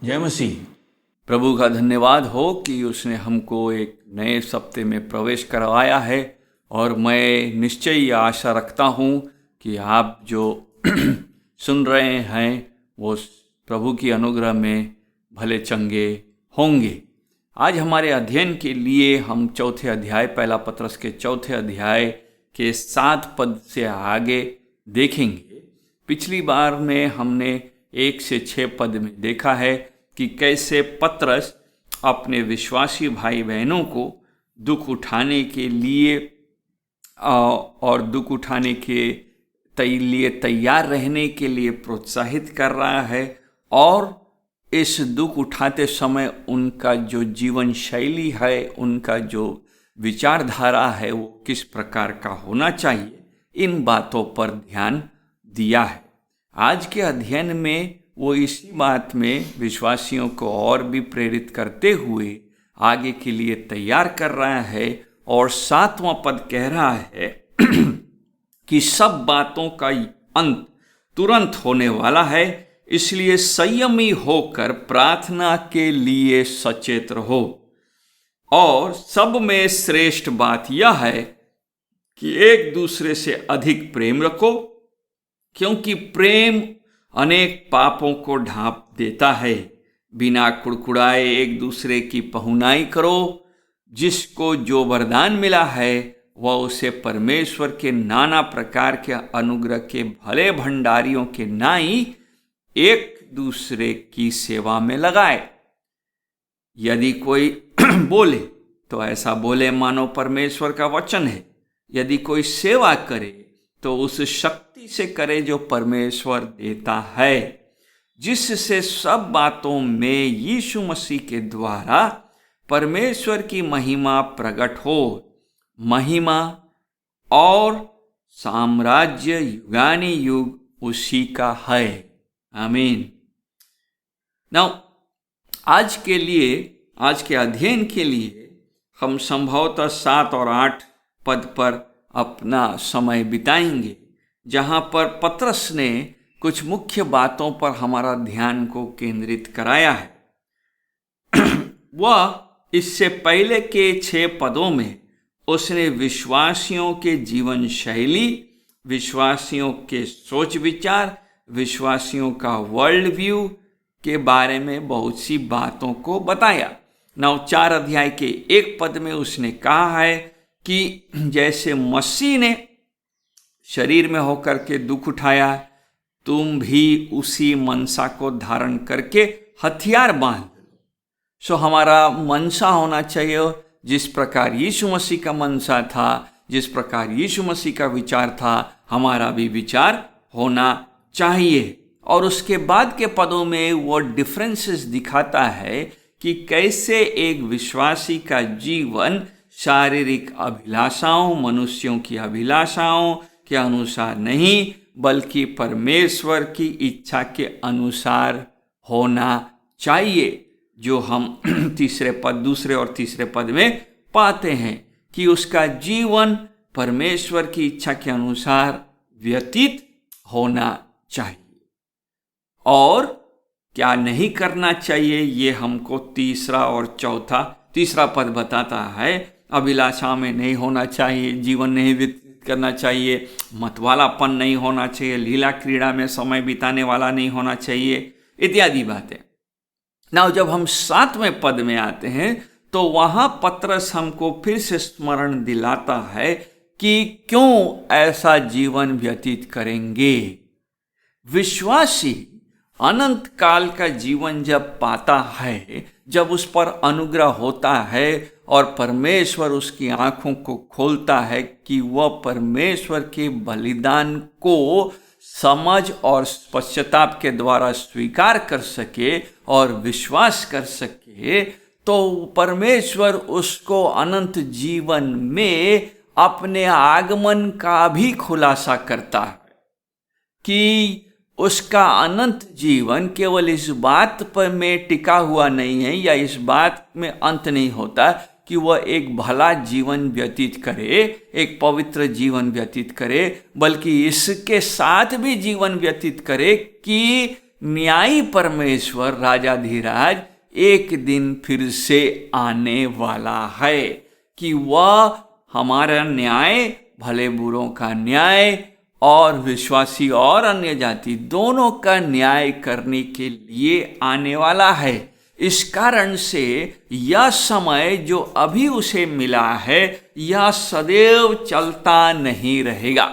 जय मसीह। प्रभु का धन्यवाद हो कि उसने हमको एक नए सप्ते में प्रवेश करवाया है और मैं निश्चय ये आशा रखता हूँ कि आप जो सुन रहे हैं वो प्रभु की अनुग्रह में भले चंगे होंगे। आज हमारे अध्ययन के लिए हम चौथे अध्याय पहला पत्रस के चौथे अध्याय के 7 पद से आगे देखेंगे। पिछली बार में हमने 1 से 6 पद में देखा है कि कैसे पत्रस अपने विश्वासी भाई बहनों को दुख उठाने के लिए और दुख उठाने के लिए तैयार रहने के लिए प्रोत्साहित कर रहा है और इस दुख उठाते समय उनका जो जीवन शैली है, उनका जो विचारधारा है वो किस प्रकार का होना चाहिए, इन बातों पर ध्यान दिया है। आज के अध्ययन में वो इसी बात में विश्वासियों को और भी प्रेरित करते हुए आगे के लिए तैयार कर रहा है और 7वां पद कह रहा है कि सब बातों का अंत तुरंत होने वाला है, इसलिए संयमी होकर प्रार्थना के लिए सचेत रहो। और सब में श्रेष्ठ बात यह है कि एक दूसरे से अधिक प्रेम रखो, क्योंकि प्रेम अनेक पापों को ढांप देता है। बिना कुड़कुड़ाए एक दूसरे की पहुनाई करो। जिसको जो वरदान मिला है वह उसे परमेश्वर के नाना प्रकार के अनुग्रह के भले भंडारियों के नाई एक दूसरे की सेवा में लगाए। यदि कोई बोले तो ऐसा बोले मानो परमेश्वर का वचन है। यदि कोई सेवा करे तो उस शक्ति से करे जो परमेश्वर देता है, जिससे सब बातों में यीशु मसीह के द्वारा परमेश्वर की महिमा प्रकट हो। महिमा और साम्राज्य युगानी युग उसी का है। आमीन। नाउ आज के अध्ययन के लिए हम संभवतः 7 और 8 पद पर अपना समय बिताएंगे, जहां पर पत्रस ने कुछ मुख्य बातों पर हमारा ध्यान को केंद्रित कराया है। वह इससे पहले के 6 पदों में उसने विश्वासियों के जीवन शैली, विश्वासियों के सोच विचार, विश्वासियों का वर्ल्ड व्यू के बारे में बहुत सी बातों को बताया। 4 अध्याय के 1 पद में उसने कहा है कि जैसे मसीह ने शरीर में होकर के दुख उठाया, तुम भी उसी मनसा को धारण करके हथियार बांध लो। सो हमारा मनसा होना चाहिए, जिस प्रकार यीशु मसीह का मनसा था, जिस प्रकार यीशु मसीह का विचार था, हमारा भी विचार होना चाहिए। और उसके बाद के पदों में वो डिफरेंसेस दिखाता है कि कैसे एक विश्वासी का जीवन शारीरिक अभिलाषाओं, मनुष्यों की अभिलाषाओं के अनुसार नहीं, बल्कि परमेश्वर की इच्छा के अनुसार होना चाहिए। जो हम दूसरे और तीसरे पद में पाते हैं कि उसका जीवन परमेश्वर की इच्छा के अनुसार व्यतीत होना चाहिए। और क्या नहीं करना चाहिए ये हमको तीसरा पद बताता है। अभिलाषा में नहीं होना चाहिए, जीवन नहीं व्यतीत करना चाहिए, मतवालापन नहीं होना चाहिए, लीला क्रीड़ा में समय बिताने वाला नहीं होना चाहिए, इत्यादि बातें। जब हम 7वें पद में आते हैं तो वहां पत्रस हमको फिर से स्मरण दिलाता है कि क्यों ऐसा जीवन व्यतीत करेंगे। विश्वासी अनंत काल का जीवन जब पाता है, जब उस पर अनुग्रह होता है और परमेश्वर उसकी आंखों को खोलता है कि वह परमेश्वर के बलिदान को समझ और पश्चाताप के द्वारा स्वीकार कर सके और विश्वास कर सके, तो परमेश्वर उसको अनंत जीवन में अपने आगमन का भी खुलासा करता है कि उसका अनंत जीवन केवल इस बात पर में टिका हुआ नहीं है या इस बात में अंत नहीं होता कि वह एक भला जीवन व्यतीत करे, एक पवित्र जीवन व्यतीत करे, बल्कि इसके साथ भी जीवन व्यतीत करे कि न्यायी परमेश्वर राजाधिराज एक दिन फिर से आने वाला है कि वह हमारा न्याय, भले बुरों का न्याय और विश्वासी और अन्य जाति दोनों का न्याय करने के लिए आने वाला है। इस कारण से यह समय जो अभी उसे मिला है यह सदैव चलता नहीं रहेगा।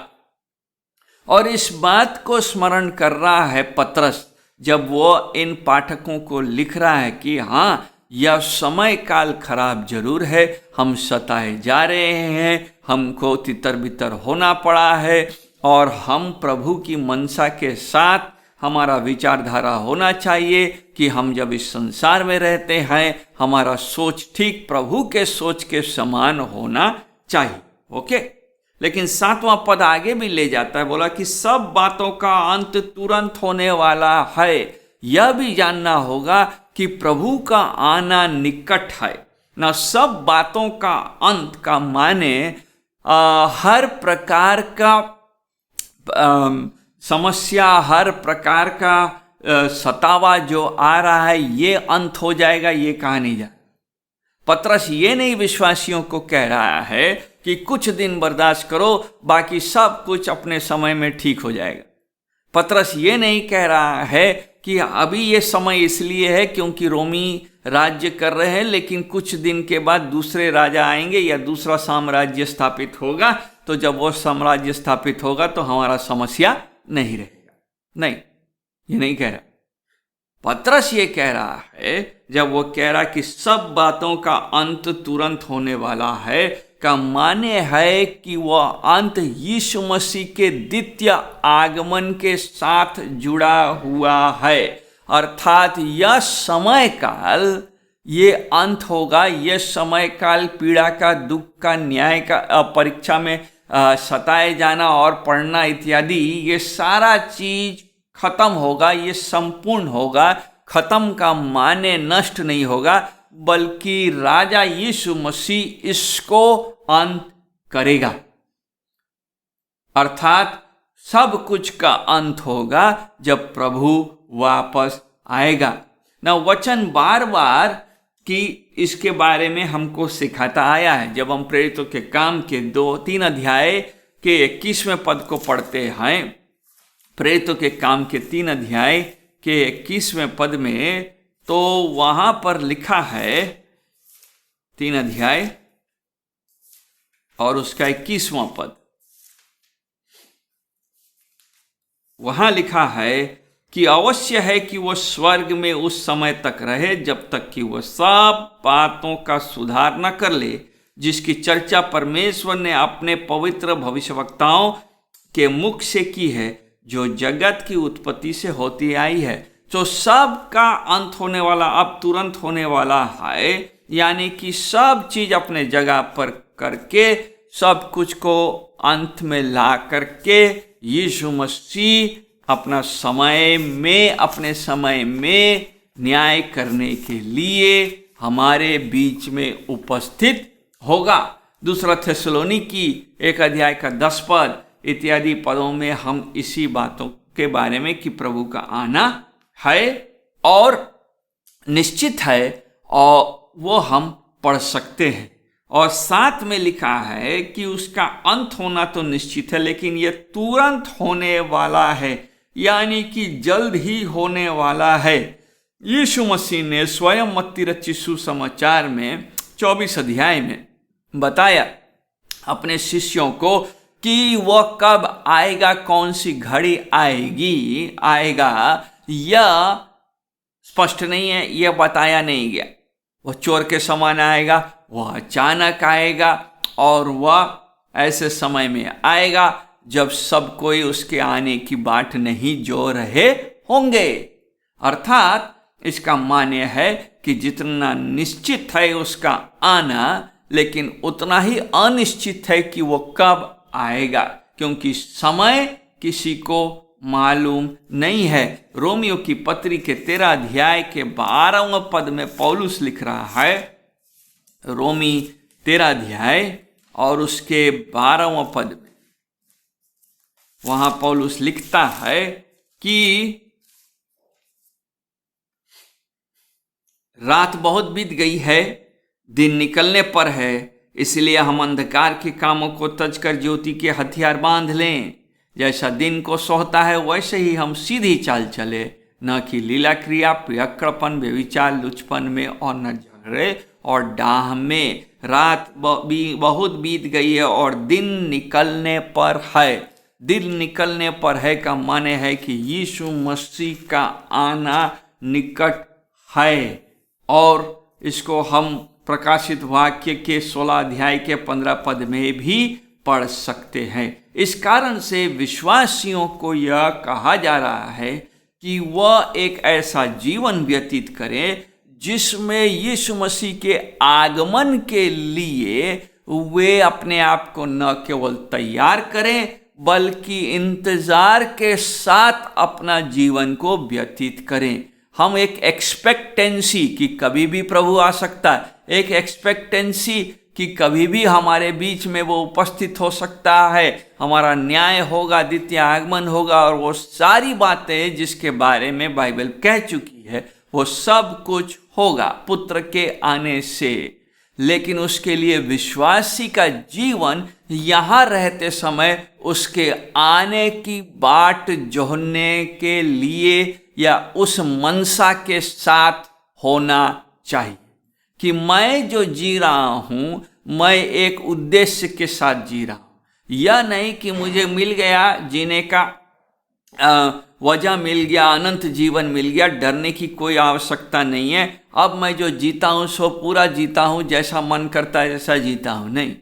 और इस बात को स्मरण कर रहा है पतरस जब वो इन पाठकों को लिख रहा है कि हाँ, यह समय काल खराब जरूर है, हम सताए जा रहे हैं, हमको तितर बितर होना पड़ा है और हम प्रभु की मनसा के साथ हमारा विचारधारा होना चाहिए कि हम जब इस संसार में रहते हैं हमारा सोच ठीक प्रभु के सोच के समान होना चाहिए। ओके, लेकिन 7वां पद आगे भी ले जाता है, बोला कि सब बातों का अंत तुरंत होने वाला है, यह भी जानना होगा कि प्रभु का आना निकट है। ना सब बातों का अंत का माने हर प्रकार का समस्या, हर प्रकार का सतावा जो आ रहा है ये अंत हो जाएगा, ये कहा नहीं जा। पतरस ये नहीं विश्वासियों को कह रहा है कि कुछ दिन बर्दाश्त करो, बाकी सब कुछ अपने समय में ठीक हो जाएगा। पतरस ये नहीं कह रहा है कि अभी ये समय इसलिए है क्योंकि रोमी राज्य कर रहे हैं, लेकिन कुछ दिन के बाद दूसरे राजा आएंगे या दूसरा साम्राज्य स्थापित होगा, तो जब वो साम्राज्य स्थापित होगा तो हमारा समस्या नहीं रहेगा। नहीं, ये नहीं कह रहा। पतरस ये कह रहा है, जब वो कह रहा कि सब बातों का अंत तुरंत होने वाला है, का माने है कि वह अंत यीशु मसीह के द्वितीय आगमन के साथ जुड़ा हुआ है। अर्थात यह समय काल ये अंत होगा, यह समय काल पीड़ा का, दुख का, न्याय का, परीक्षा में सताए जाना और पढ़ना इत्यादि, ये सारा चीज खत्म होगा, ये संपूर्ण होगा। खत्म का माने नष्ट नहीं होगा, बल्कि राजा यीशु मसीह इसको अंत करेगा। अर्थात सब कुछ का अंत होगा जब प्रभु वापस आएगा। ना वचन बार बार कि इसके बारे में हमको सिखाता आया है। जब हम प्रेरितों के काम के 2-3 अध्याय के 21वें पद को पढ़ते हैं, प्रेरितों के काम के 3 अध्याय के 21वें पद में, तो वहां पर लिखा है 3 अध्याय और उसका 21वां पद, वहां लिखा है कि अवश्य है कि वह स्वर्ग में उस समय तक रहे जब तक कि वह सब बातों का सुधार न कर ले जिसकी चर्चा परमेश्वर ने अपने पवित्र भविष्यवक्ताओं के मुख से की है, जो जगत की उत्पत्ति से होती आई है। तो सब का अंत होने वाला, अब तुरंत होने वाला है, यानी कि सब चीज अपने जगह पर करके, सब कुछ को अंत में ला करके यीशु मसीह अपने समय में न्याय करने के लिए हमारे बीच में उपस्थित होगा। 2 थिस्सलुनीकी 1 अध्याय का 10 पद इत्यादि पदों में हम इसी बातों के बारे में कि प्रभु का आना है और निश्चित है, और वो हम पढ़ सकते हैं। और साथ में लिखा है कि उसका अंत होना तो निश्चित है, लेकिन यह तुरंत होने वाला है, यानी कि जल्द ही होने वाला है। यीशु मसीह ने स्वयं मत्ती रचित सुसमाचार में 24 अध्याय में बताया अपने शिष्यों को कि वह कब आएगा, कौन सी घड़ी आएगा यह स्पष्ट नहीं है, यह बताया नहीं गया। वह चोर के समान आएगा, वह अचानक आएगा, और वह ऐसे समय में आएगा जब सब कोई उसके आने की बाट नहीं जो रहे होंगे। अर्थात इसका मान्य है कि जितना निश्चित है उसका आना, लेकिन उतना ही अनिश्चित है कि वो कब आएगा, क्योंकि समय किसी को मालूम नहीं है। रोमियो की पत्री के 13 अध्याय के 12वें पद में पौलुस लिख रहा है, रोमी 13 अध्याय और उसके 12वें पद में वहां पौलुस लिखता है कि रात बहुत बीत गई है, दिन निकलने पर है, इसलिए हम अंधकार के कामों को तज कर ज्योति के हथियार बांध लें। जैसा दिन को सोहता है वैसे ही हम सीधी चाल चले, न कि लीला क्रिया, पियक्कड़पन, व्यभिचार, लुचपन में, और न झगड़े और डाह में। रात बहुत बीत गई है और दिन निकलने पर है। दिन निकलने पर है का माने है कि यीशु मसीह का आना निकट है, और इसको हम प्रकाशित वाक्य के 16 अध्याय के 15 पद में भी पढ़ सकते हैं। इस कारण से विश्वासियों को यह कहा जा रहा है कि वह एक ऐसा जीवन व्यतीत करें जिसमें यीशु मसीह के आगमन के लिए वे अपने आप को न केवल तैयार करें बल्कि इंतजार के साथ अपना जीवन को व्यतीत करें। हम एक एक्सपेक्टेंसी कि कभी भी प्रभु आ सकता है, एक एक्सपेक्टेंसी कि कभी भी हमारे बीच में वो उपस्थित हो सकता है, हमारा न्याय होगा, द्वितीय आगमन होगा, और वो सारी बातें जिसके बारे में बाइबल कह चुकी है वो सब कुछ होगा पुत्र के आने से। लेकिन उसके लिए विश्वासी का जीवन यहाँ रहते समय उसके आने की बाट जोहने के लिए या उस मनसा के साथ होना चाहिए कि मैं जो जी रहा हूँ मैं एक उद्देश्य के साथ जी रहा हूँ। यह नहीं कि मुझे मिल गया जीने का वजह मिल गया, अनंत जीवन मिल गया, डरने की कोई आवश्यकता नहीं है, अब मैं जो जीता हूँ सो पूरा जीता हूँ, जैसा मन करता है जैसा जीता हूँ, नहीं।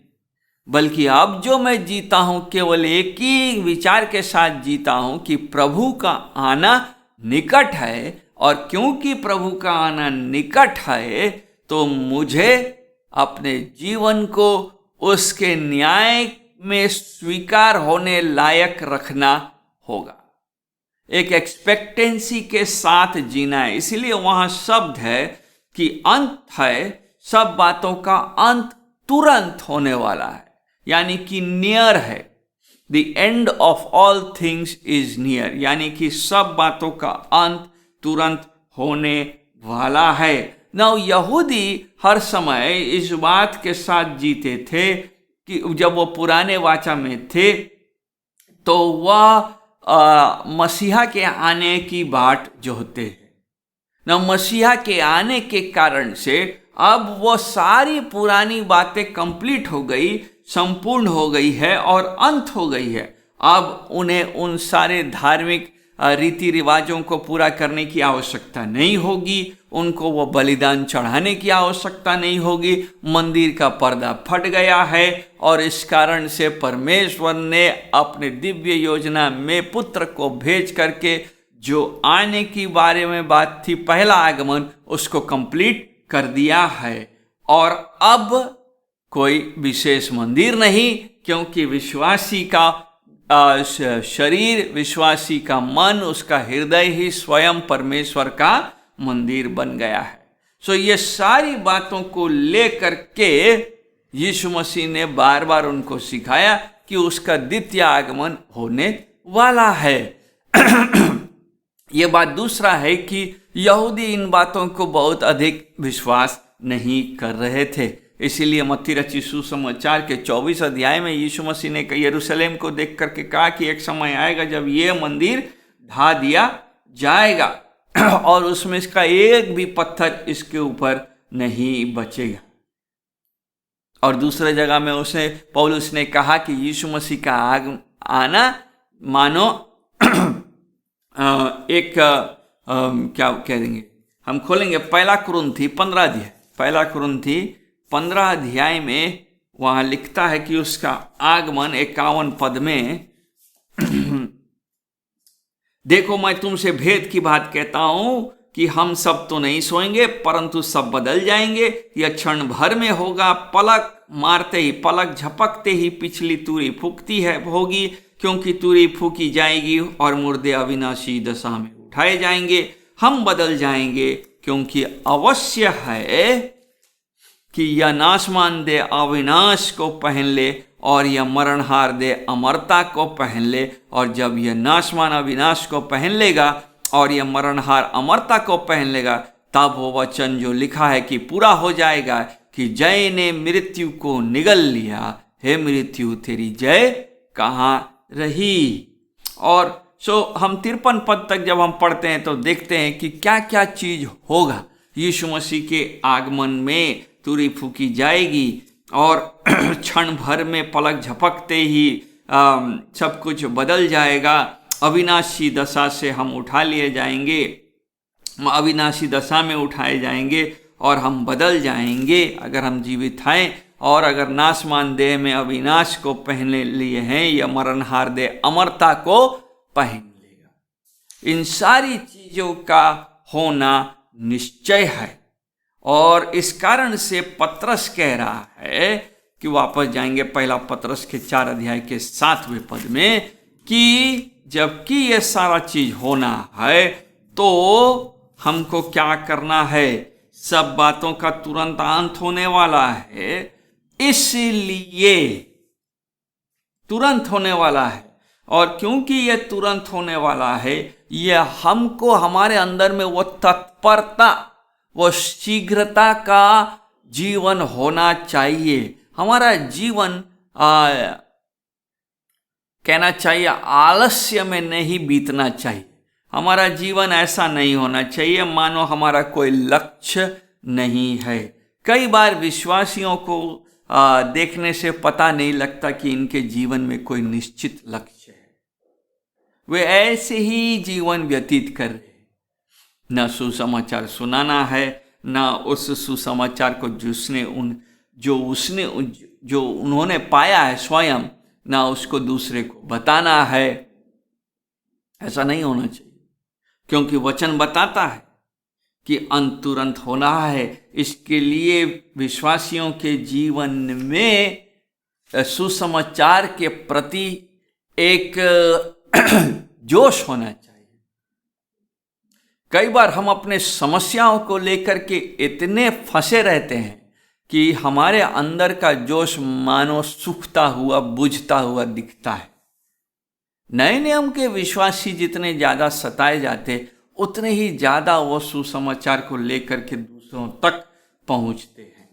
बल्कि अब जो मैं जीता हूँ केवल एक ही विचार के साथ जीता हूँ कि प्रभु का आना निकट है, और क्योंकि प्रभु का आना निकट है तो मुझे अपने जीवन को उसके न्याय में स्वीकार होने लायक रखना होगा। एक एक्सपेक्टेंसी के साथ जीना है। इसीलिए वहां शब्द है कि अंत है, सब बातों का अंत तुरंत होने वाला है, यानी कि नियर है। The end of all things is near, यानी कि सब बातों का अंत तुरंत होने वाला है। नौ यहूदी हर समय इस बात के साथ जीते थे कि जब वो पुराने वाचा में थे तो वह मसीहा के आने की बाट जोहते हैं। न मसीहा के आने के कारण से अब वो सारी पुरानी बातें कंप्लीट हो गई, संपूर्ण हो गई है और अंत हो गई है। अब उन्हें उन सारे धार्मिक रीति रिवाजों को पूरा करने की आवश्यकता नहीं होगी, उनको वो बलिदान चढ़ाने की आवश्यकता नहीं होगी। मंदिर का पर्दा फट गया है और इस कारण से परमेश्वर ने अपने दिव्य योजना में पुत्र को भेज करके जो आने की बारे में बात थी, पहला आगमन, उसको कंप्लीट कर दिया है। और अब कोई विशेष मंदिर नहीं, क्योंकि विश्वासी का शरीर, विश्वासी का मन, उसका हृदय ही स्वयं परमेश्वर का मंदिर बन गया है। सो ये सारी बातों को लेकर के यीशु मसीह ने बार बार उनको सिखाया कि उसका द्वितीय आगमन होने वाला है। ये बात दूसरा है कि यहूदी इन बातों को बहुत अधिक विश्वास नहीं कर रहे थे। इसीलिए मत्ती रचित सुसमाचार के 24 अध्याय में यीशु मसीह ने यरूशलेम को देख करके कहा कि एक समय आएगा जब ये मंदिर ढा दिया जाएगा और उसमें इसका एक भी पत्थर इसके ऊपर नहीं बचेगा। और दूसरे जगह में उसने पौलुस ने कहा कि यीशु मसीह का आना मानो एक क्या कह देंगे, हम खोलेंगे पहला कुरिन्थी 15 अध्याय, पहला कुरिन्थी 15 अध्याय में वहां लिखता है कि उसका आगमन 51 पद में देखो मैं तुमसे भेद की बात कहता हूं कि हम सब तो नहीं सोएंगे परंतु सब बदल जाएंगे। यह क्षण भर में होगा, पलक मारते ही, पलक झपकते ही पिछली तुरी फूकती है होगी, क्योंकि तुरी फूकी जाएगी और मुर्दे अविनाशी दशा में उठाए जाएंगे। हम बदल जाएंगे, क्योंकि अवश्य है कि यह नाशमान दे अविनाश को पहन ले और यह मरणहार दे अमरता को पहन ले। और जब यह नाशमान अविनाश को पहन लेगा और यह मरणहार अमरता को पहन लेगा तब वो वचन जो लिखा है कि पूरा हो जाएगा कि जय ने मृत्यु को निगल लिया, हे मृत्यु तेरी जय कहाँ रही। और हम 53 पद तक जब हम पढ़ते हैं तो देखते हैं कि क्या क्या चीज होगा। यीशु मसीह के आगमन में तुरही फूकी जाएगी और क्षण भर में पलक झपकते ही सब कुछ बदल जाएगा। अविनाशी दशा से हम उठा लिए जाएंगे, अविनाशी दशा में उठाए जाएंगे और हम बदल जाएंगे अगर हम जीवित हैं। और अगर नाशमान देह में अविनाश को पहने लिए हैं, या मरणहार देह अमरता को पहन लेगा। इन सारी चीजों का होना निश्चय है। और इस कारण से पतरस कह रहा है कि वापस जाएंगे पहला पतरस के 4 अध्याय के 7वें पद में, कि जबकि ये सारा चीज होना है तो हमको क्या करना है। सब बातों का तुरंत अंत होने वाला है, इसलिए तुरंत होने वाला है। और क्योंकि ये तुरंत होने वाला है, ये हमको हमारे अंदर में वो तत्परता, वो शीघ्रता का जीवन होना चाहिए। हमारा जीवन कहना चाहिए आलस्य में नहीं बीतना चाहिए। हमारा जीवन ऐसा नहीं होना चाहिए मानो हमारा कोई लक्ष्य नहीं है। कई बार विश्वासियों को देखने से पता नहीं लगता कि इनके जीवन में कोई निश्चित लक्ष्य है। वे ऐसे ही जीवन व्यतीत कर रहे हैं। न सुसमाचार सुनाना है, न उस सुसमाचार को जो उन्होंने पाया है स्वयं, ना उसको दूसरे को बताना है। ऐसा नहीं होना चाहिए, क्योंकि वचन बताता है कि अंत तुरंत होना है। इसके लिए विश्वासियों के जीवन में सुसमाचार के प्रति एक जोश होना चाहिए। कई बार हम अपने समस्याओं को लेकर के इतने फंसे रहते हैं कि हमारे अंदर का जोश मानो सूखता हुआ, बुझता हुआ दिखता है। नए नियम के विश्वासी जितने ज्यादा सताए जाते, उतने ही ज्यादा वो सुसमाचार को लेकर के दूसरों तक पहुंचते हैं।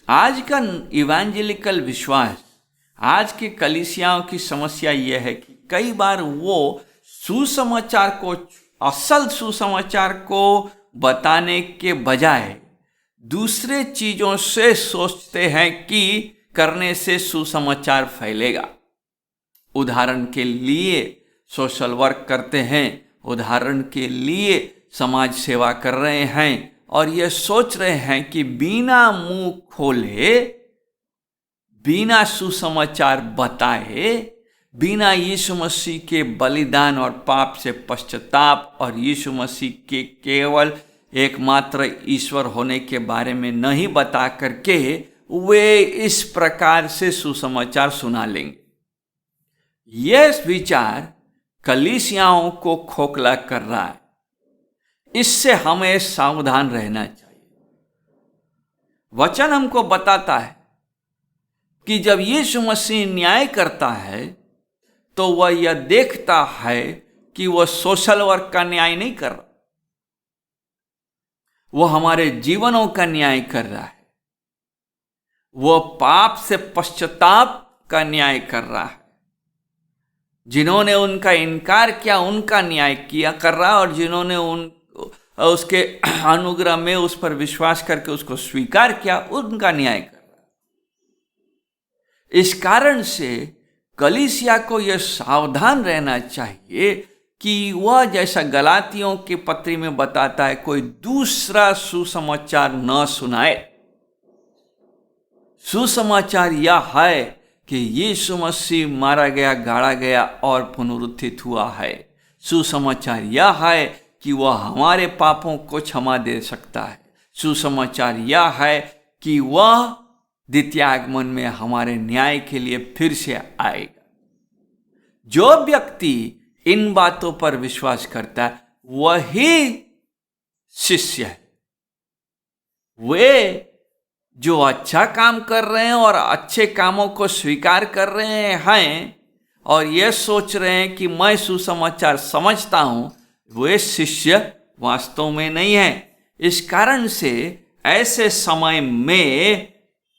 आज का इवेंजेलिकल विश्वास, आज के कलीसियाओं की समस्या यह है कि कई बार वो सुसमाचार को, असल सुसमाचार को बताने के बजाय दूसरे चीजों से सोचते हैं कि करने से सुसमाचार फैलेगा। उदाहरण के लिए सोशल वर्क करते हैं, उदाहरण के लिए समाज सेवा कर रहे हैं और ये सोच रहे हैं कि बिना मुंह खोले, बिना सुसमाचार बताए, बिना यीशु मसीह के बलिदान और पाप से पश्चाताप और यीशु मसीह के केवल एकमात्र ईश्वर होने के बारे में नहीं बता करके वे इस प्रकार से सुसमाचार सुना लेंगे। यह विचार कलीसियाओं को खोखला कर रहा है। इससे हमें सावधान रहना चाहिए। वचन हमको बताता है कि जब यीशु मसीह न्याय करता है तो वह यह देखता है कि वह सोशल वर्क का न्याय नहीं कर रहा, वह हमारे जीवनों का न्याय कर रहा है। वह पाप से पश्चाताप का न्याय कर रहा है। जिन्होंने उनका इनकार किया उनका न्याय किया कर रहा है, और जिन्होंने उसके अनुग्रह में उस पर विश्वास करके उसको स्वीकार किया उनका न्याय कर रहा है। इस कारण से कलीसिया को यह सावधान रहना चाहिए कि वह, जैसा गलातियों की पत्री में बताता है, कोई दूसरा सुसमाचार न सुनाए। सुसमाचार यह है कि यीशु मसीह मारा गया, गाड़ा गया और पुनरुत्थित हुआ है। सुसमाचार यह है कि वह हमारे पापों को क्षमा दे सकता है। सुसमाचार यह है कि वह द्वितीय आगमन में हमारे न्याय के लिए फिर से आएगा। जो व्यक्ति इन बातों पर विश्वास करता है वही शिष्य है। वे जो अच्छा काम कर रहे हैं और अच्छे कामों को स्वीकार कर रहे हैं और ये सोच रहे हैं कि मैं सुसमाचार समझता हूं, वे शिष्य वास्तव में नहीं है। इस कारण से ऐसे समय में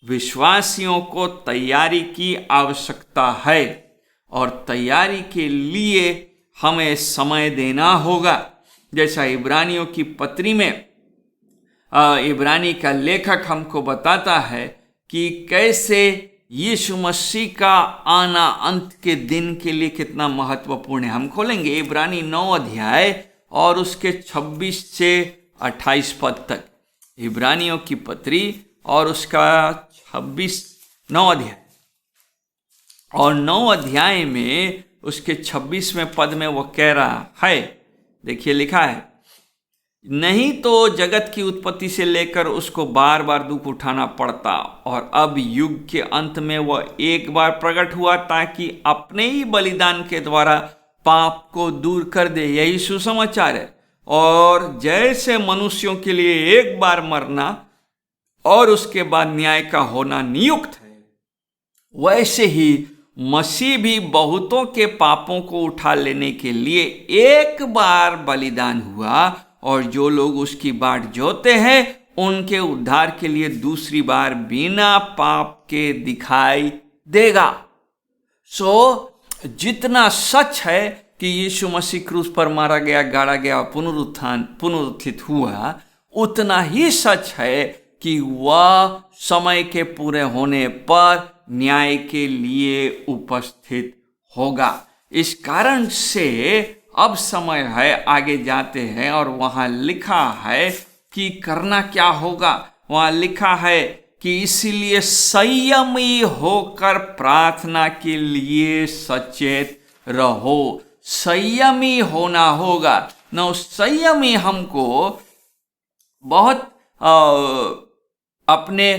विश्वासियों को तैयारी की आवश्यकता है और तैयारी के लिए हमें समय देना होगा। जैसा इब्रानियों की पत्री में इब्रानी का लेखक हमको बताता है कि कैसे यीशु मसीह का आना अंत के दिन के लिए कितना महत्वपूर्ण है। हम खोलेंगे इब्रानी 9 अध्याय और उसके 26 से 28 पद तक। इब्रानियों की पत्री और उसका 9 अध्याय और 9 अध्याय में उसके 26वें पद में वो कह रहा है, देखिए लिखा है, नहीं तो जगत की उत्पत्ति से लेकर उसको बार बार दुख उठाना पड़ता, और अब युग के अंत में वह एक बार प्रकट हुआ ताकि अपने ही बलिदान के द्वारा पाप को दूर कर दे। यही सुसमाचार है। और जैसे मनुष्यों के लिए एक बार मरना और उसके बाद न्याय का होना नियुक्त है, वैसे ही मसीह भी बहुतों के पापों को उठा लेने के लिए एक बार बलिदान हुआ, और जो लोग उसकी बाट जोते हैं उनके उद्धार के लिए दूसरी बार बिना पाप के दिखाई देगा। जितना सच है कि यीशु मसीह क्रूस पर मारा गया, गाड़ा गया, पुनरुत्थित हुआ, उतना ही सच है कि वह समय के पूरे होने पर न्याय के लिए उपस्थित होगा। इस कारण से अब समय है, आगे जाते हैं और वहां लिखा है कि करना क्या होगा। वहां लिखा है कि इसीलिए संयमी होकर प्रार्थना के लिए सचेत रहो। संयमी होना होगा ना। संयमी हमको बहुत अपने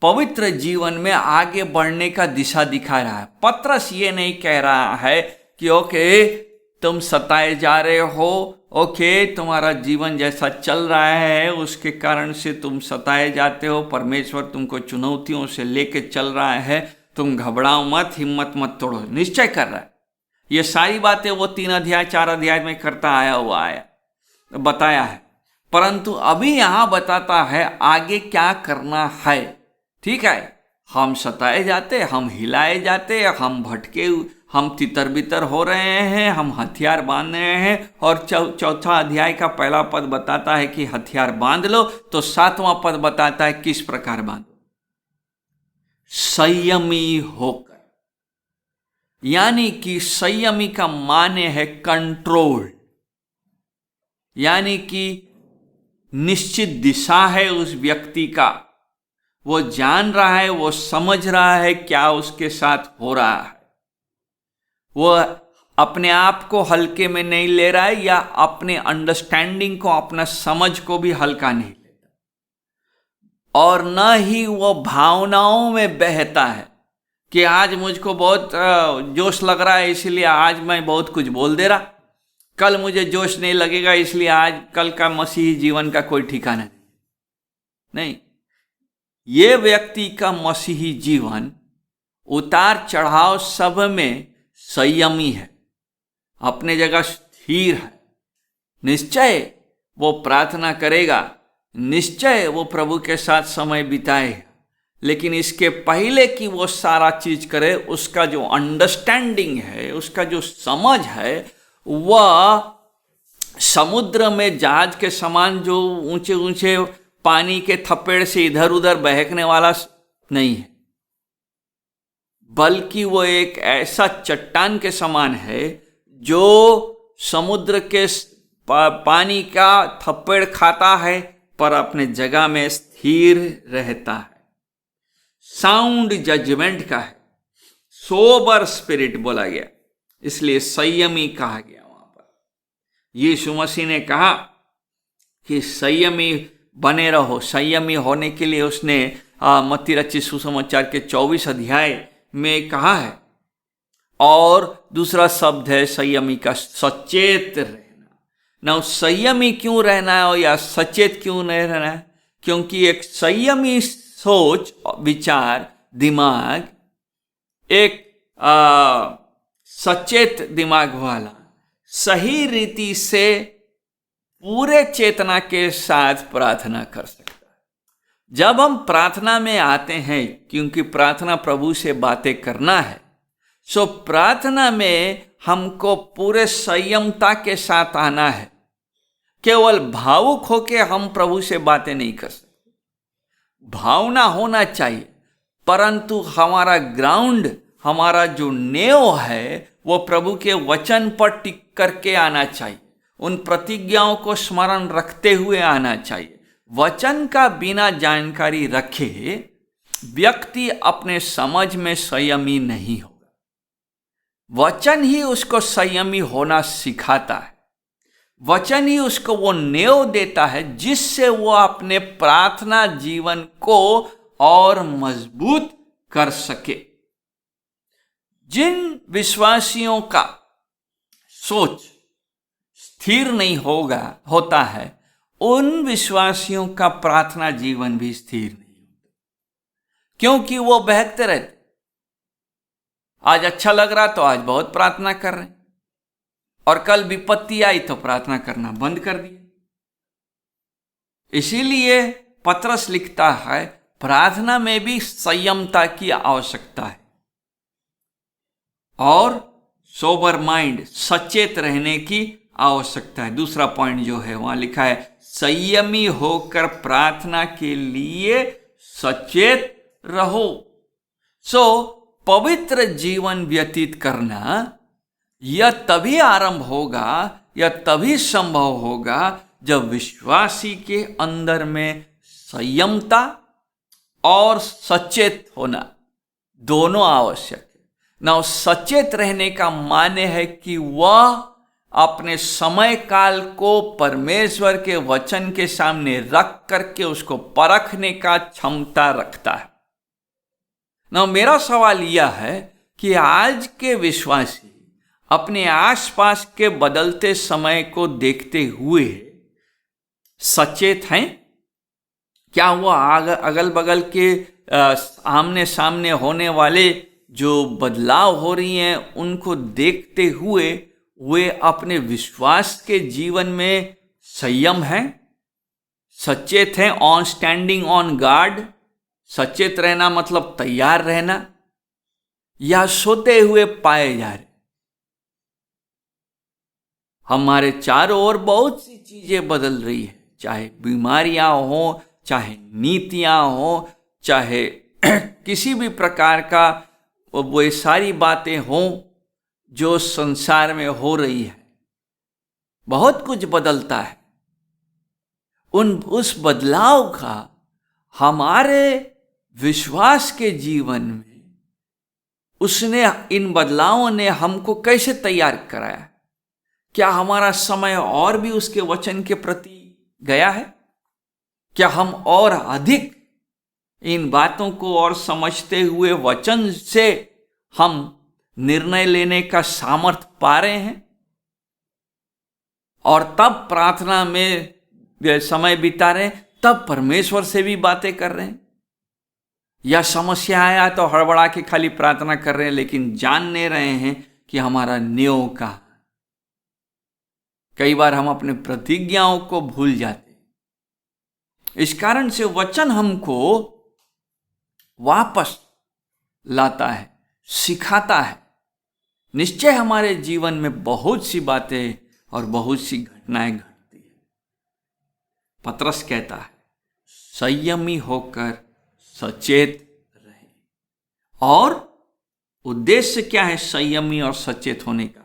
पवित्र जीवन में आगे बढ़ने का दिशा दिखा रहा है। पतरस ये नहीं कह रहा है कि ओके तुम सताए जा रहे हो, ओके तुम्हारा जीवन जैसा चल रहा है उसके कारण से तुम सताए जाते हो, परमेश्वर तुमको चुनौतियों से लेके चल रहा है, तुम घबराओ मत, हिम्मत मत तोड़ो, निश्चय कर रहा है। ये सारी बातें वो 3 अध्याय 4 अध्याय में करता आया हुआ है, बताया है। परंतु अभी यहां बताता है आगे क्या करना है। ठीक है, हम सताए जाते, हम हिलाए जाते, हम भटके, हम तितर बितर हो रहे हैं, हम हथियार बांध रहे हैं। और चौथा अध्याय का पहला पद बताता है कि हथियार बांध लो, तो 7वां पद बताता है किस प्रकार बांधो, संयमी होकर। यानी कि संयमी का माने है कंट्रोल, यानी कि निश्चित दिशा है उस व्यक्ति का, वो जान रहा है, वो समझ रहा है क्या उसके साथ हो रहा है, वो अपने आप को हल्के में नहीं ले रहा है या अपने अंडरस्टैंडिंग को, अपना समझ को भी हल्का नहीं लेता, और न ही वो भावनाओं में बहता है कि आज मुझको बहुत जोश लग रहा है इसलिए आज मैं बहुत कुछ बोल दे रहा, कल मुझे जोश नहीं लगेगा इसलिए आज कल का मसीही जीवन का कोई ठिकाना नहीं। ये व्यक्ति का मसीही जीवन उतार चढ़ाव सब में संयमी है, अपने जगह स्थिर है। निश्चय वो प्रार्थना करेगा, निश्चय वो प्रभु के साथ समय बिताएगा, लेकिन इसके पहले कि वो सारा चीज करे, उसका जो अंडरस्टैंडिंग है, उसका जो समझ है, वह समुद्र में जहाज के समान जो ऊंचे ऊंचे पानी के थप्पड़ से इधर उधर बहकने वाला नहीं है, बल्कि वो एक ऐसा चट्टान के समान है जो समुद्र के पानी का थप्पड़ खाता है पर अपने जगह में स्थिर रहता है। साउंड जजमेंट का है, सोबर स्पिरिट बोला गया, इसलिए संयमी कहा गया। वहां पर यीशु मसीह ने कहा कि संयमी बने रहो। संयमी होने के लिए उसने मत्ती रचित सुसमाचार के 24 अध्याय में कहा है। और दूसरा शब्द है संयमी का, सचेत रहना। ना संयमी क्यों रहना है या सचेत क्यों नहीं रहना है? क्योंकि एक संयमी सोच, विचार, दिमाग, एक सचेत दिमाग वाला सही रीति से पूरे चेतना के साथ प्रार्थना कर सकता है। जब हम प्रार्थना में आते हैं, क्योंकि प्रार्थना प्रभु से बातें करना है, सो प्रार्थना में हमको पूरे संयमता के साथ आना है। केवल भावुक होके हम प्रभु से बातें नहीं कर सकते। भावना होना चाहिए, परंतु हमारा ग्राउंड, हमारा जो नेव है, वो प्रभु के वचन पर टिक करके आना चाहिए। उन प्रतिज्ञाओं को स्मरण रखते हुए आना चाहिए। वचन का बिना जानकारी रखे व्यक्ति अपने समझ में संयमी नहीं होगा। वचन ही उसको संयमी होना सिखाता है। वचन ही उसको वो नेव देता है जिससे वो अपने प्रार्थना जीवन को और मजबूत कर सके। जिन विश्वासियों का सोच स्थिर नहीं होता है, उन विश्वासियों का प्रार्थना जीवन भी स्थिर नहीं होता, क्योंकि वो बहकते रहते। आज अच्छा लग रहा तो आज बहुत प्रार्थना कर रहे हैं, और कल विपत्ति आई तो प्रार्थना करना बंद कर दिया। इसीलिए पतरस लिखता है, प्रार्थना में भी संयमता की आवश्यकता है और सोबर माइंड, सचेत रहने की आवश्यकता है। दूसरा पॉइंट जो है वहां लिखा है, संयमी होकर प्रार्थना के लिए सचेत रहो। पवित्र जीवन व्यतीत करना यह तभी आरंभ होगा, यह तभी संभव होगा जब विश्वासी के अंदर में संयमता और सचेत होना दोनों आवश्यक है। ना सचेत रहने का माने है कि वह अपने समय काल को परमेश्वर के वचन के सामने रख करके उसको परखने का क्षमता रखता है। ना मेरा सवाल यह है कि आज के विश्वासी अपने आसपास के बदलते समय को देखते हुए सचेत हैं? क्या वो अगल बगल के आमने सामने होने वाले जो बदलाव हो रही हैं उनको देखते हुए वे अपने विश्वास के जीवन में संयम हैं, सचेत हैं, ऑन स्टैंडिंग ऑन गार्ड? सचेत रहना मतलब तैयार रहना, या सोते हुए पाए जा रहे? हमारे चारों ओर बहुत सी चीजें बदल रही है, चाहे बीमारियां हो, चाहे नीतियां हो, चाहे किसी भी प्रकार का वो सारी बातें हों जो संसार में हो रही है। बहुत कुछ बदलता है। उस बदलाव का हमारे विश्वास के जीवन में इन बदलावों ने हमको कैसे तैयार कराया? क्या हमारा समय और भी उसके वचन के प्रति गया है? क्या हम और अधिक इन बातों को और समझते हुए वचन से हम निर्णय लेने का सामर्थ्य पा रहे हैं और तब प्रार्थना में समय बिता रहे हैं, तब परमेश्वर से भी बातें कर रहे हैं? या समस्या आया तो हड़बड़ा के खाली प्रार्थना कर रहे हैं लेकिन जान नहीं रहे हैं कि हमारा नियम का? कई बार हम अपने प्रतिज्ञाओं को भूल जाते हैं। इस कारण से वचन हमको वापस लाता है, सिखाता है। निश्चय हमारे जीवन में बहुत सी बातें और बहुत सी घटनाएं घटती है। पतरस कहता है, संयमी होकर सचेत रहे। और उद्देश्य क्या है संयमी और सचेत होने का?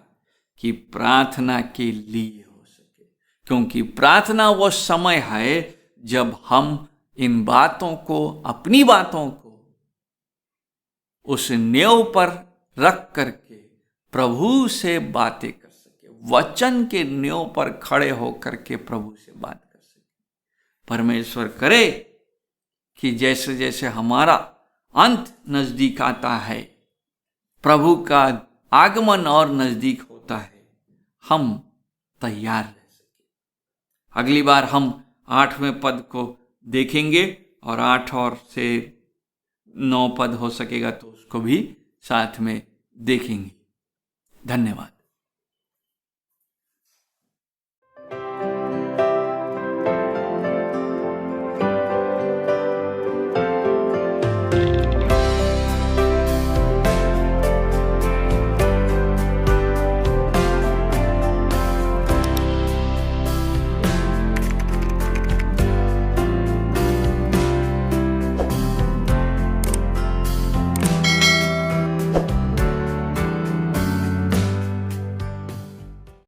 कि प्रार्थना के लिए हो सके, क्योंकि प्रार्थना वो समय है जब हम इन बातों को, अपनी बातों को उस नेव पर रख करके प्रभु से बातें कर सके, वचन के नेव पर खड़े होकर के प्रभु से बात कर सके। परमेश्वर करे कि जैसे जैसे हमारा अंत नजदीक आता है, प्रभु का आगमन और नजदीक होता है, हम तैयार रह सके। अगली बार हम 8वें पद को देखेंगे और 8 और से 9 पद हो सकेगा तो उसको भी साथ में देखेंगे। धन्यवाद।